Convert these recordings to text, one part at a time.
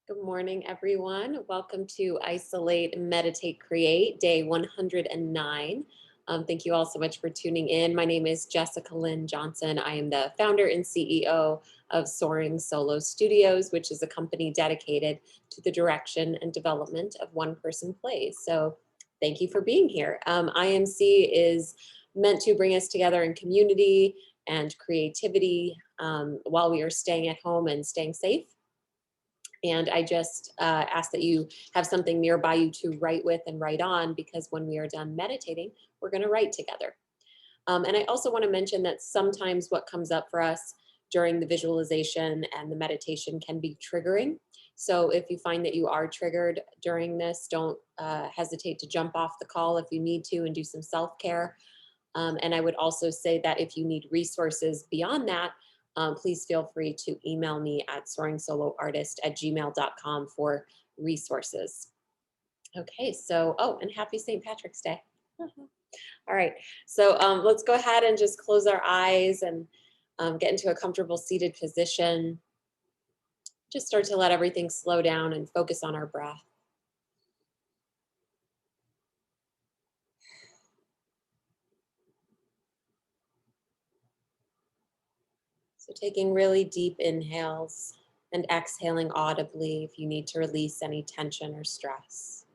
Good morning, everyone. Welcome to Isolate, Meditate, Create, day 109. Thank you all so much for tuning in. My name is Jessica Lynn Johnson. I am the founder and CEO of Soaring Solo Studios, which is a company dedicated to the direction and development of one person plays. So, thank you for being here. IMC is meant to bring us together in community and creativity while we are staying at home and staying safe. And I just ask that you have something nearby you to write with and write on, because when we are done meditating, we're going to write together. And I also want to mention that sometimes what comes up for us during the visualization and the meditation can be triggering. So if you find that you are triggered during this, don't hesitate to jump off the call if you need to and do some self care. And I would also say that if you need resources beyond that, please feel free to email me at soaringsoloartist@gmail.com for resources. Okay, so, oh, and happy St. Patrick's Day. All right, so let's go ahead and just close our eyes and get into a comfortable seated position. Just start to let everything slow down and focus on our breath. So taking really deep inhales and exhaling audibly if you need to release any tension or stress.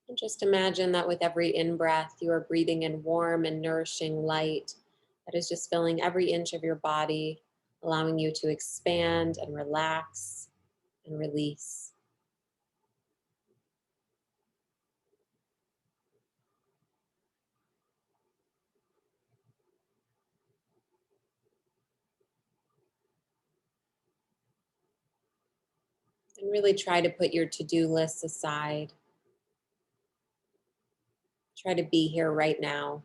And just imagine that with every in breath, you are breathing in warm and nourishing light that is just filling every inch of your body, allowing you to expand and relax and release. And really try to put your to do lists aside. Try to be here right now,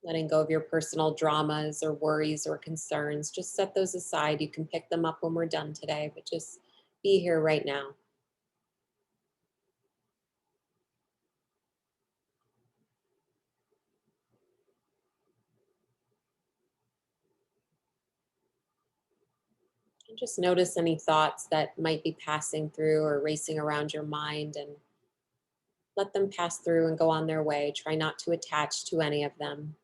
letting go of your personal dramas or worries or concerns. Just set those aside. You can pick them up when we're done today, but just be here right now. And just notice any thoughts that might be passing through or racing around your mind, and let them pass through and go on their way. Try not to attach to any of them,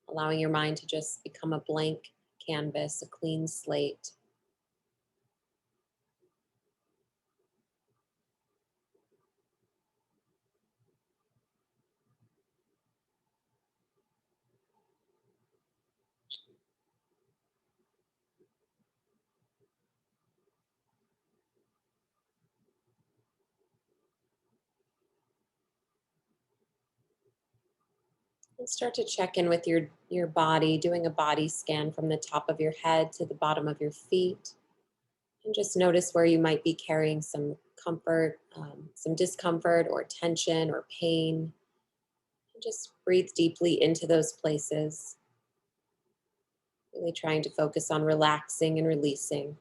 allowing your mind to just become a blank canvas, a clean slate. And start to check in with your body, doing a body scan from the top of your head to the bottom of your feet. And just notice where you might be carrying some comfort, some discomfort or tension or pain. And just breathe deeply into those places, really trying to focus on relaxing and releasing.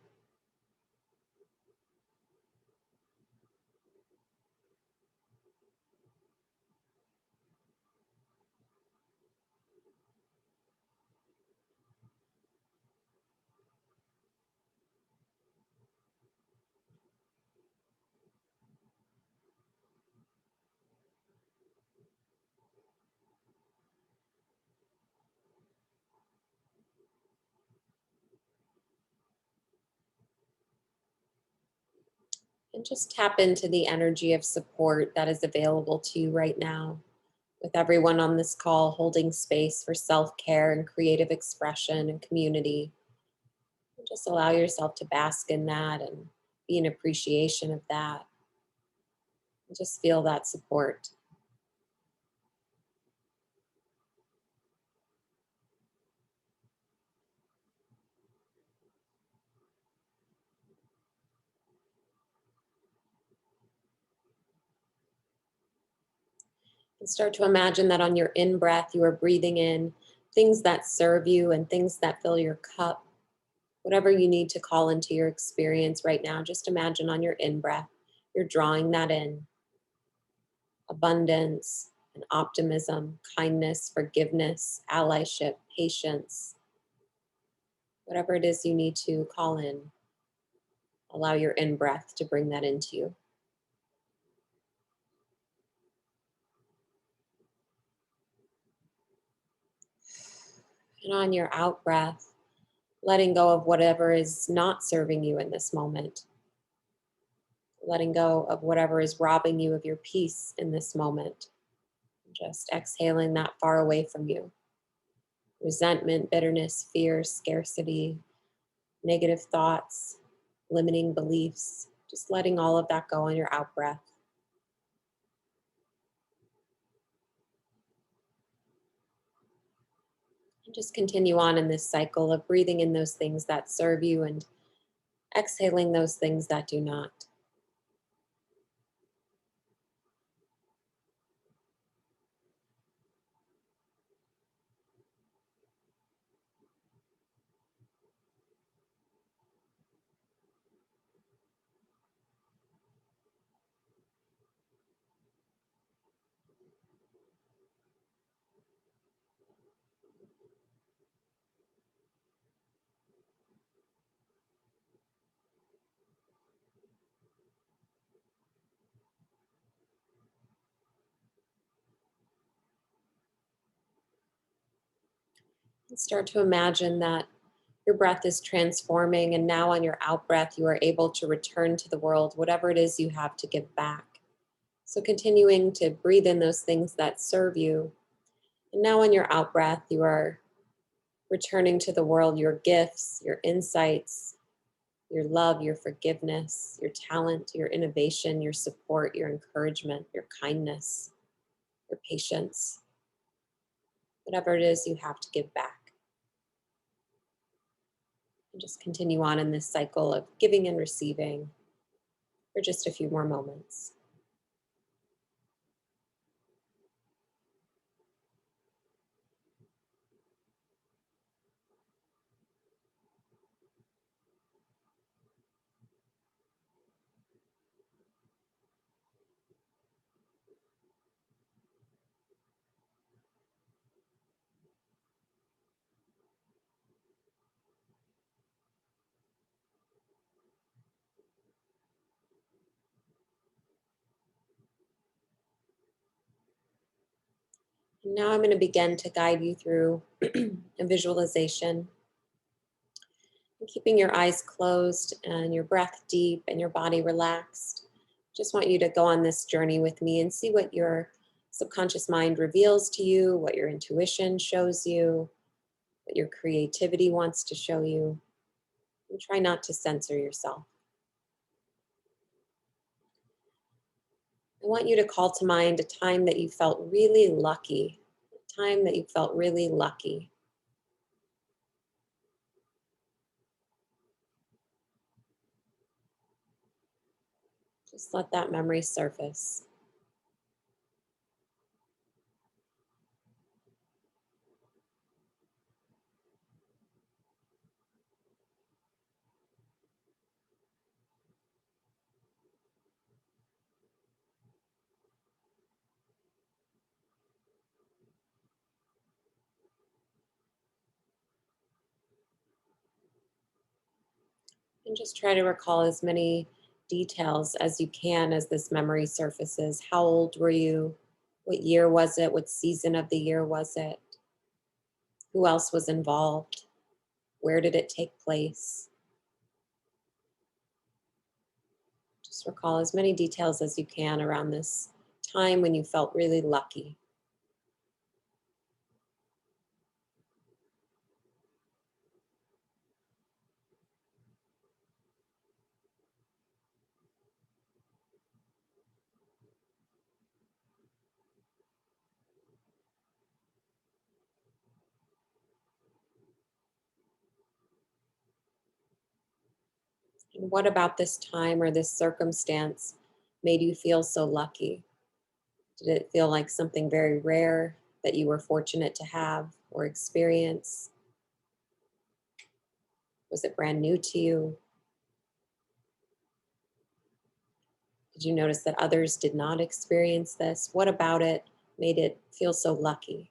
And just tap into the energy of support that is available to you right now, with everyone on this call holding space for self care and creative expression and community. And just allow yourself to bask in that and be in appreciation of that. And just feel that support. And start to imagine that on your in breath, you are breathing in things that serve you and things that fill your cup. Whatever you need to call into your experience right now, just imagine on your in breath, you're drawing that in: abundance and optimism, kindness, forgiveness, allyship, patience, whatever it is you need to call in. Allow your in breath to bring that into you. And on your out breath, letting go of whatever is not serving you in this moment, letting go of whatever is robbing you of your peace in this moment. Just exhaling that far away from you. Resentment, bitterness, fear, scarcity, negative thoughts, limiting beliefs, just letting all of that go on your out breath. And just continue on in this cycle of breathing in those things that serve you and exhaling those things that do not. And start to imagine that your breath is transforming, and now on your out breath, you are able to return to the world whatever it is you have to give back. So, continuing to breathe in those things that serve you. And now on your out breath, you are returning to the world your gifts, your insights, your love, your forgiveness, your talent, your innovation, your support, your encouragement, your kindness, your patience, whatever it is you have to give back. And just continue on in this cycle of giving and receiving for just a few more moments. And now I'm going to begin to guide you through a visualization. And keeping your eyes closed and your breath deep and your body relaxed. Just want you to go on this journey with me and see what your subconscious mind reveals to you, what your intuition shows you, what your creativity wants to show you. And try not to censor yourself. I want you to call to mind a time that you felt really lucky, a time that you felt really lucky. Just let that memory surface. And just try to recall as many details as you can as this memory surfaces. How old were you? What year was it? What season of the year was it? Who else was involved? Where did it take place? Just recall as many details as you can around this time when you felt really lucky. And what about this time or this circumstance made you feel so lucky? Did it feel like something very rare that you were fortunate to have or experience? Was it brand new to you? Did you notice that others did not experience this? What about it made it feel so lucky?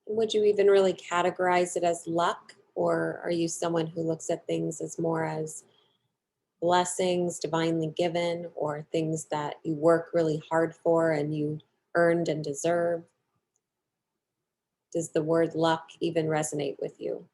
Would you even really categorize it as luck? Or are you someone who looks at things as more as blessings divinely given or things that you work really hard for and you earned and deserve? Does the word luck even resonate with you?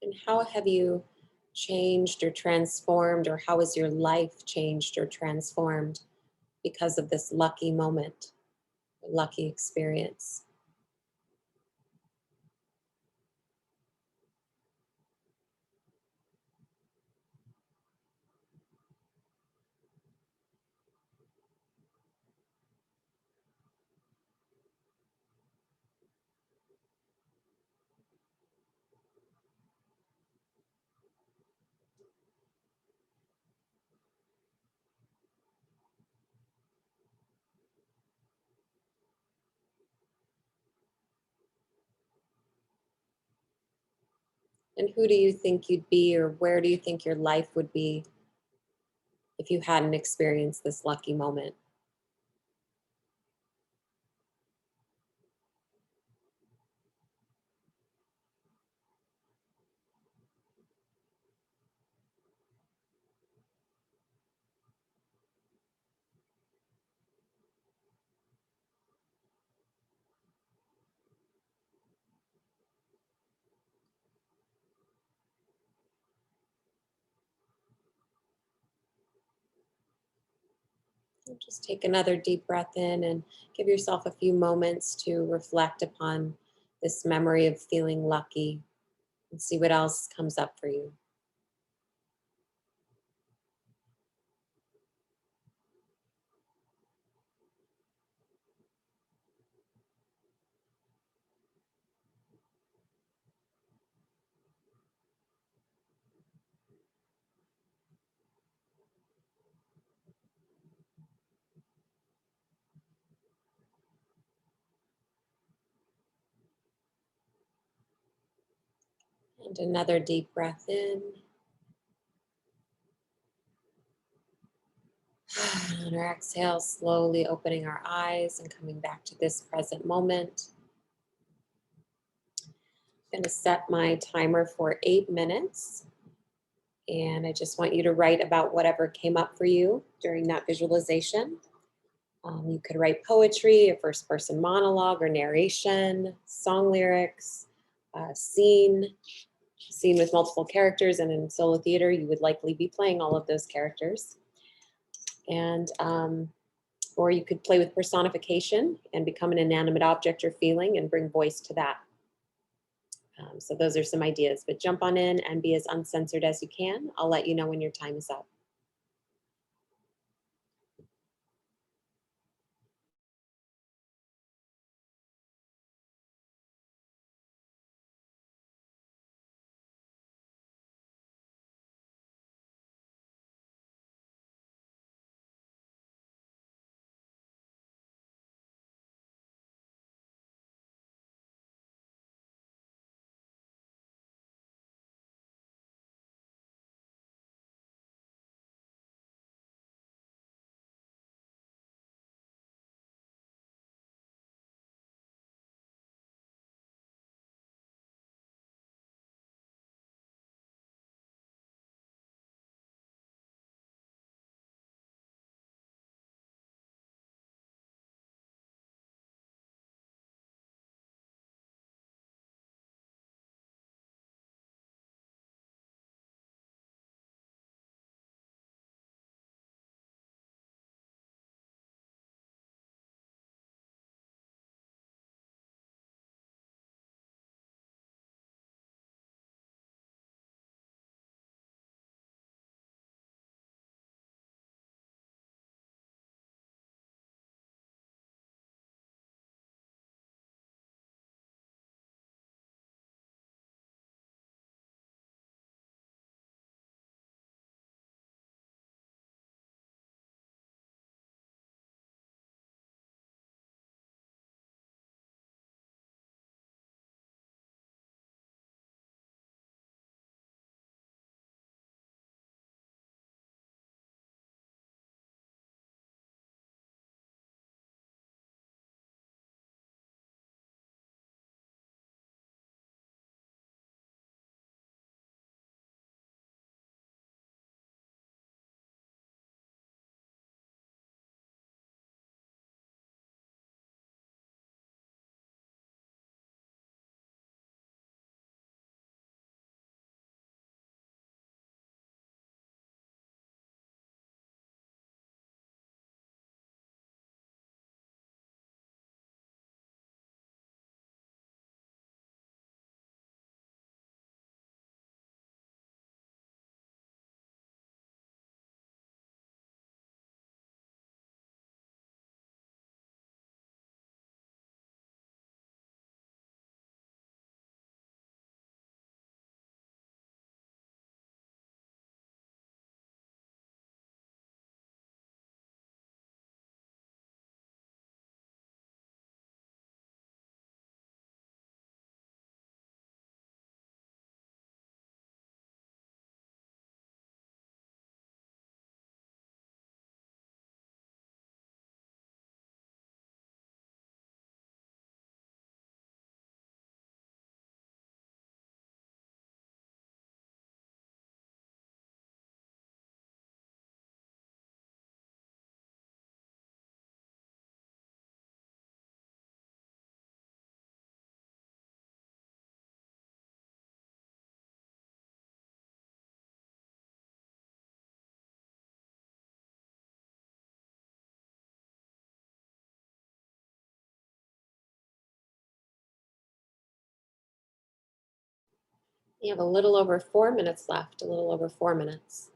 And how have you changed or transformed, or how has your life changed or transformed because of this lucky moment, lucky experience? And who do you think you'd be, or where do you think your life would be if you hadn't experienced this lucky moment? Just take another deep breath in and give yourself a few moments to reflect upon this memory of feeling lucky and see what else comes up for you. And another deep breath in. On our exhale, slowly opening our eyes and coming back to this present moment. I'm going to set my timer for 8 minutes. And I just want you to write about whatever came up for you during that visualization. You could write poetry, a first person monologue or narration, song lyrics, scene with multiple characters. And in solo theater, you would likely be playing all of those characters. And or you could play with personification and become an inanimate object you're feeling and bring voice to that. So those are some ideas, but jump on in and be as uncensored as you can. I'll let you know when your time is up. You have a little over 4 minutes left, a little over 4 minutes.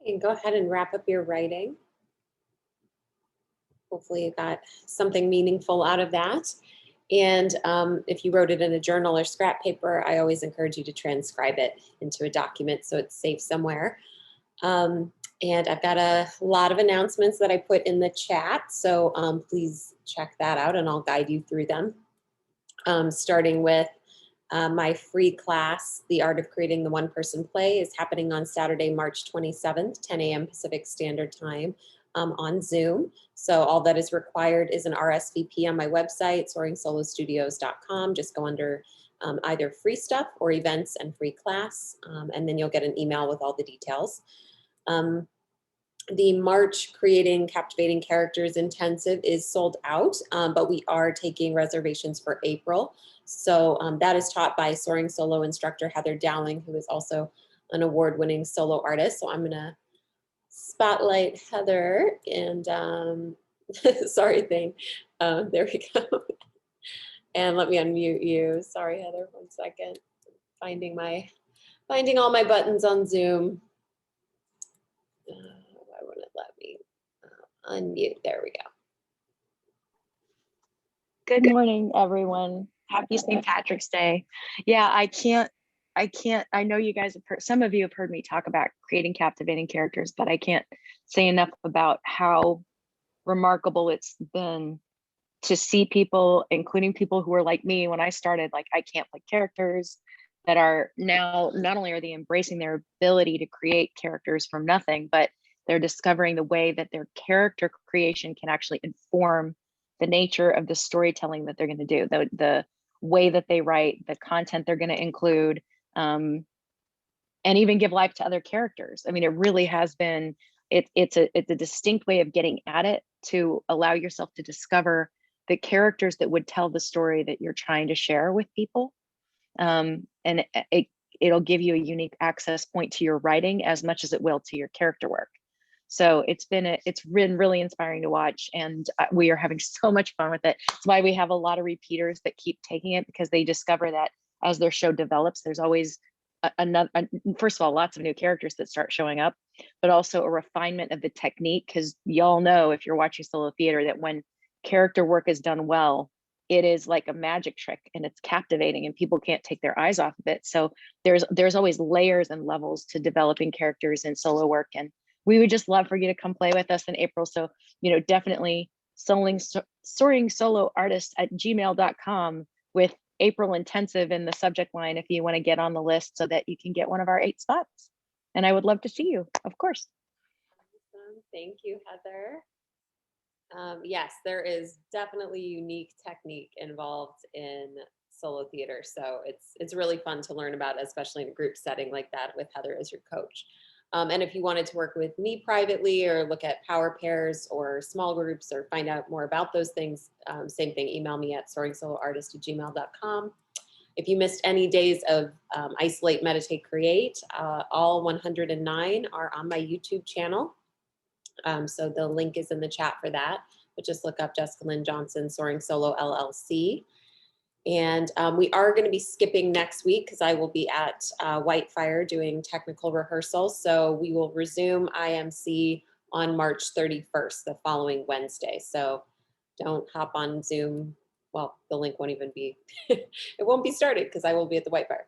And go ahead and wrap up your writing. Hopefully you got something meaningful out of that. And if you wrote it in a journal or scrap paper, I always encourage you to transcribe it into a document so it's safe somewhere. Um, and I've got a lot of announcements that I put in the chat, so please check that out and I'll guide you through them. Starting with my free class, The Art of Creating the One Person Play, is happening on Saturday, March 27th, 10 a.m. Pacific Standard Time. on Zoom. So all that is required is an RSVP on my website, soaringsolostudios.com. Just go under either free stuff or events and free class, and then you'll get an email with all the details. The March Creating Captivating Characters Intensive is sold out, but we are taking reservations for April. So that is taught by soaring solo instructor Heather Dowling, who is also an award-winning solo artist. So I'm gonna spotlight Heather and sorry, Thane. There we go. And let me unmute you. Sorry, Heather, 1 second. Finding all my buttons on Zoom. Why wouldn't it let me unmute? There we go. Good morning, everyone. Happy St. Patrick's Day. Yeah, I know you guys have heard, some of you have heard me talk about creating captivating characters, but I can't say enough about how remarkable it's been to see people, including people who were like me when I started, like I can't play characters, that are now, not only are they embracing their ability to create characters from nothing, but they're discovering the way that their character creation can actually inform the nature of the storytelling that they're going to do, the way that they write, the content they're going to include, and even give life to other characters. I mean, it really has been, it's a distinct way of getting at it, to allow yourself to discover the characters that would tell the story that you're trying to share with people. And it'll give you a unique access point to your writing as much as it will to your character work. So it's been really inspiring to watch, and we are having so much fun with it. That's why we have a lot of repeaters that keep taking it, because they discover that as their show develops, there's always first of all, lots of new characters that start showing up, but also a refinement of the technique, because y'all know, if you're watching solo theater, that when character work is done well, it is like a magic trick, and it's captivating, and people can't take their eyes off of it. So there's always layers and levels to developing characters in solo work, and we would just love for you to come play with us in April. So, definitely soaringsoloartist@gmail.com with April intensive in the subject line if you want to get on the list, so that you can get one of our 8 spots. And I would love to see you, of course. Awesome. Thank you, Heather. Yes, there is definitely unique technique involved in solo theater. So it's really fun to learn about, especially in a group setting like that with Heather as your coach. And if you wanted to work with me privately, or look at power pairs or small groups, or find out more about those things, same thing, email me at soaringsoloartist@gmail.com. If you missed any days of Isolate, Meditate, Create, all 109 are on my YouTube channel. So the link is in the chat for that, but just look up Jessica Lynn Johnson, Soaring Solo LLC. And we are going to be skipping next week, because I will be at Whitefire doing technical rehearsals. So we will resume IMC on March 31st, the following Wednesday. So don't hop on Zoom. Well, the link won't even be, it won't be started, because I will be at the Whitefire.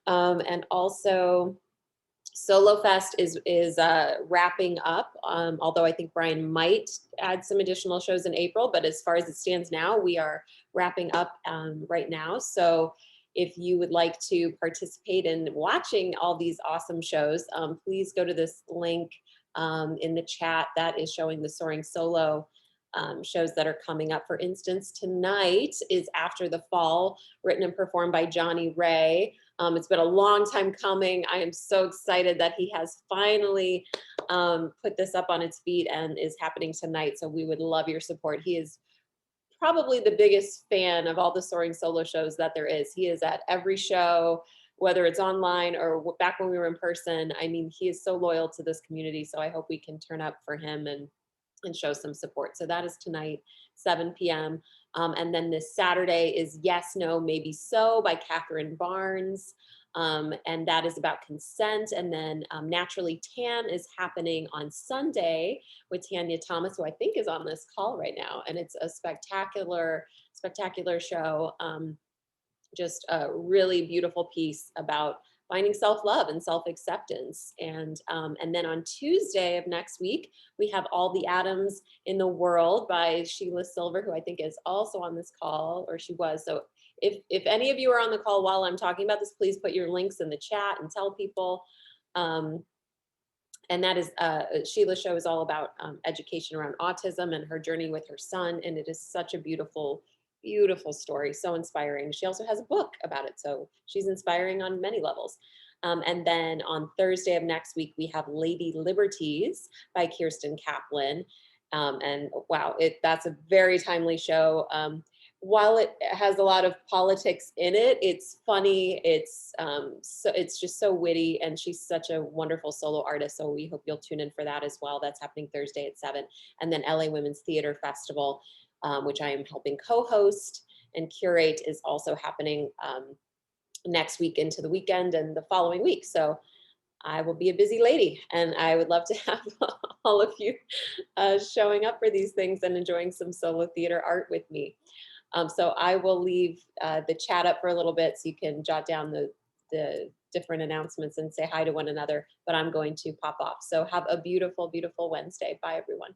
And also, Solo Fest is wrapping up, although I think Brian might add some additional shows in April, but as far as it stands now, we are wrapping up right now. So if you would like to participate in watching all these awesome shows, please go to this link in the chat that is showing the Soaring Solo shows that are coming up. For instance, tonight is After the Fall, written and performed by Johnny Ray. It's been a long time coming. I am so excited that he has finally put this up on its feet and is happening tonight. So we would love your support. He is probably the biggest fan of all the Soaring Solo shows that there is. He is at every show, whether it's online or back when we were in person. I mean, he is so loyal to this community. So I hope we can turn up for him and show some support. So that is tonight, 7 p.m. And then this Saturday is Yes, No, Maybe So by Catherine Barnes. And that is about consent. And then Naturally Tan is happening on Sunday with Tanya Thomas, who I think is on this call right now. And it's a spectacular, spectacular show. Just a really beautiful piece about finding self-love and self-acceptance. And then on Tuesday of next week, we have All the Atoms in the World by Sheila Silver, who I think is also on this call, or she was. So if any of you are on the call while I'm talking about this, please put your links in the chat and tell people. And that is Sheila show is all about education around autism and her journey with her son. And it is such a beautiful, beautiful story. So inspiring. She also has a book about it. So she's inspiring on many levels. And then on Thursday of next week, we have Lady Liberties by Kirsten Kaplan. And wow, that's a very timely show. While it has a lot of politics in it, it's funny. It's just so witty, and she's such a wonderful solo artist. So we hope you'll tune in for that as well. That's happening Thursday at 7. And then LA Women's Theater Festival, which I am helping co-host and curate, is also happening next week into the weekend and the following week. So I will be a busy lady, and I would love to have all of you showing up for these things and enjoying some solo theater art with me. So I will leave the chat up for a little bit so you can jot down the different announcements and say hi to one another, but I'm going to pop off. So have a beautiful, beautiful Wednesday. Bye, everyone.